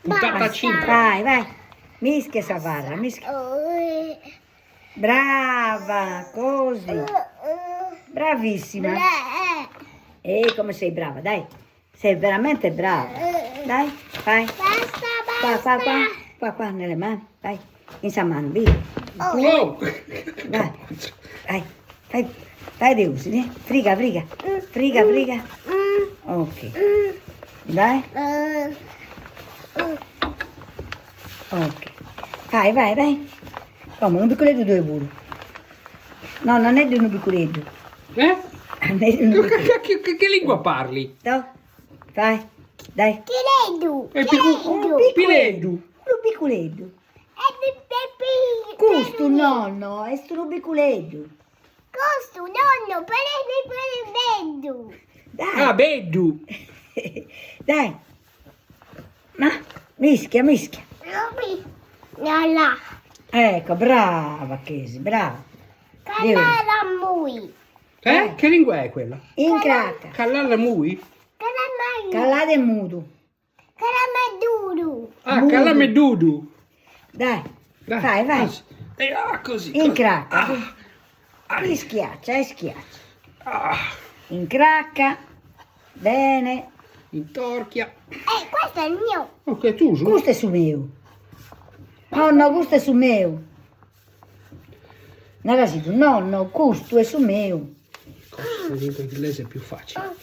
puntata 5. Vai, vai. Mischia Savarra, mischia. Brava, così. Bravissima. Come sei brava, dai. Sei veramente brava. Dai, vai. Qua, nelle mani. Vai. In sa mano, via. Oh. Vai, Deus, né? Friga. Ok. Dai. Ok. Vai. Come, un piccoletto dove pure? No, non è di un piccoletto. Non è di un piccoletto. Che lingua parli? No? Vai, dai. Pileddu. Un piccoletto. Questo nonno, è un piccoletto. Dai. Ah, beddu. Dai. Ma, mischia. Ecco, brava Chesi, brava. Che lingua è quella? In cracca. Callalla mui? Calate e muto. Ah, Mudu. Calamedudu. Dai. Dai. Vai. Così. In cracca. Ah. E schiaccia. Ah. In cracca. Bene. Intorchia. Questo è il mio. Ok, tu uso. Questo è su mio. Nonno, questo è su mio. Non è tu, nonno, questo è su mio. In lingua inglese è più facile.